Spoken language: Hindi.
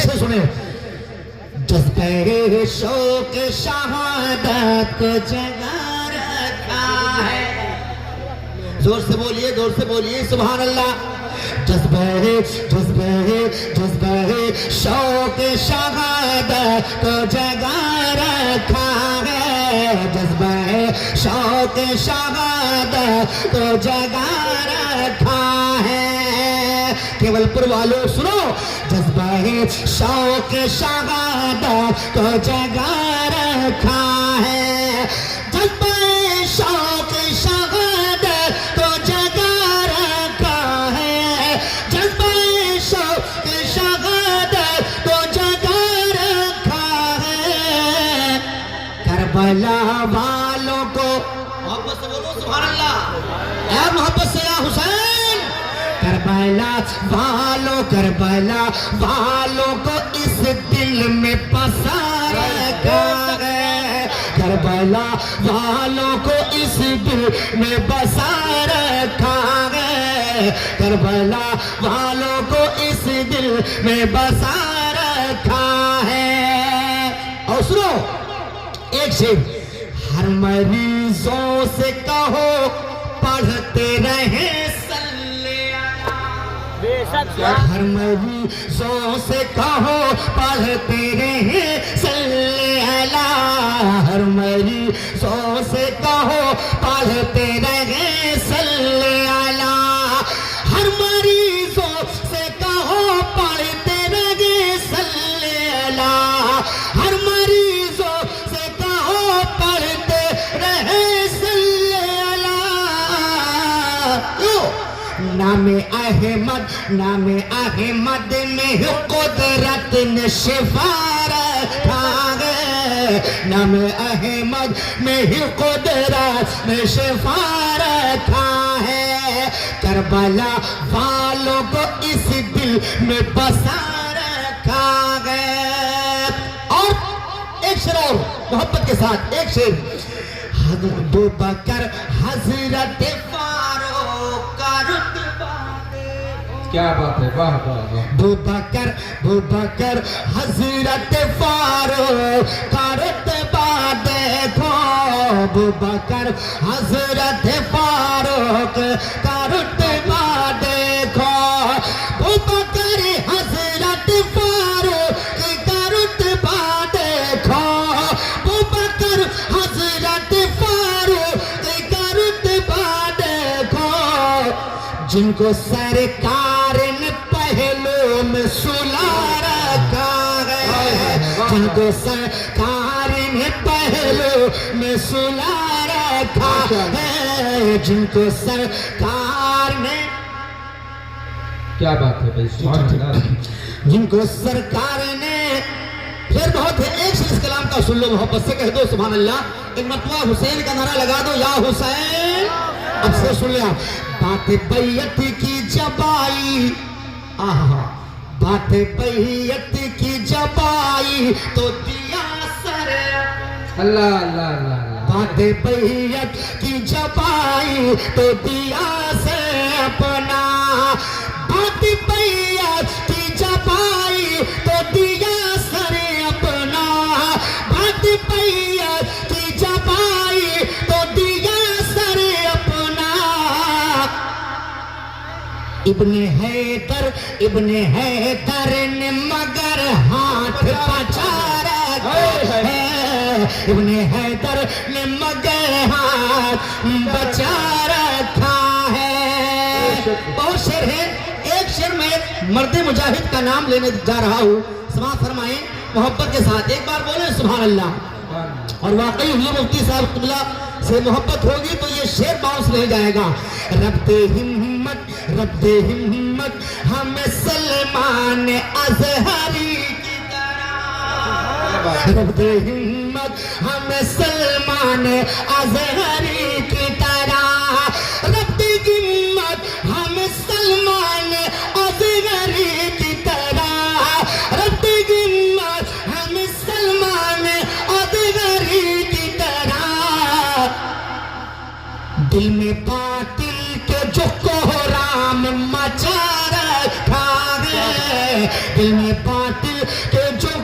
कैसे सुने? जज्बे शौक शहादत को जगा रखा है। जोर से बोलिए सुभान अल्लाह। जज्बे शौक शहादत को जगा रखा है। जज्बे शौक शहादत को जगा रखा है। केवलपुर वालों सुनो, जज्बे शौक शहादत को जगा रखा है। जज्बे शौक शहादत को जगा रखा है। जज्बे शौक शहादत को जगा रखा है। करबला वालों को मोहब्बत से बोलो सुभान अल्लाह। यार मोहब्बत से या हुसैन। करबला वालों को इस दिल में बसा रखा है। करबला वालों को इस दिल में बसा रखा है। करबला वालों को इस दिल में बसा रखा है। और सुनो एक शेर, हर मरीजों से कहो पढ़ते रहे हर मरीजों से कहो पढ़ते रहे सल्ले अला। हर मरीजों से कहो पढ़ते रहे सल्ले अला। हर मरीजों से कहो पढ़ते रहे सल्ले अला। हर मरीजों से कहो पढ़ते रहे सल्ले अला। नामे अहमद में कुदरत ने शिफा रखा है। नामे अहमद में ही कुदरत ने शिफा रखा है। करबला वालों को इस दिल में बसा रखा है। और एक शेर और मोहब्बत के साथ एक शेर, अबू बकर हजरत फारूक का रुतबा। क्या बात है, वाह वाह वाह। अबू बकर हजरत फारूक का रुतबा देखो। अबू बकर हजरत फारूक का रुतबा देखो। अबू बकर हजरत फारूक का रुतबा देखो। अबू बकर हजरत फारूक का रुतबा देखो। जिनको सरकार ने पहलू में सुला रखा है। जिनको सरकार ने पहलू में सुला रखा है। जिनको सरकार ने, क्या बात है भाई, जिनको सरकार ने, फिर बहुत है। एक शेर इस कलाम का सुन लो, मोहब्बत से कह दो सुभान अल्लाह। एक मरतबा हुसैन का नारा लगा दो, या हुसैन। अब से सुन लिया, बात बैयत की जबाई, आहा बात बैयत की जबाई तो दिया सर अल्लाह अल्लाह अल्लाह। बात बैयत की जबाई तो दिया से अपना। बात बैयत की जबाई तो दिया सर अपना। बात बैयत की जबाई तो दिया सर अपना। इब्ने हैदर ने मगर हाथ बचा रखा है। इब्ने हैदर ने मगर हाथ बचा रखा है। बहुत शेर है। एक शेर में मर्द मुजाहिद का नाम लेने जा रहा हूँ, समाअत फरमाएं मोहब्बत के साथ। एक बार बोले सुभान अल्लाह। और वाकई हुजूर मुफ्ती साहब क़िबला से मोहब्बत होगी तो ये शेर बाउंस रह जाएगा। रब दे हिम्मत हमें सलमान अज़हरी की तरह। रब दे हिम्मत हमें सलमान अज़हरी की तरह। रब दे हिम्मत हमें सलमान अज़हरी की तरह। रब दे हिम्मत हमें सलमान अज़हरी की तरह। दिल में बातिल के जो कोहराम मचा रखा है। दिल में बात के जो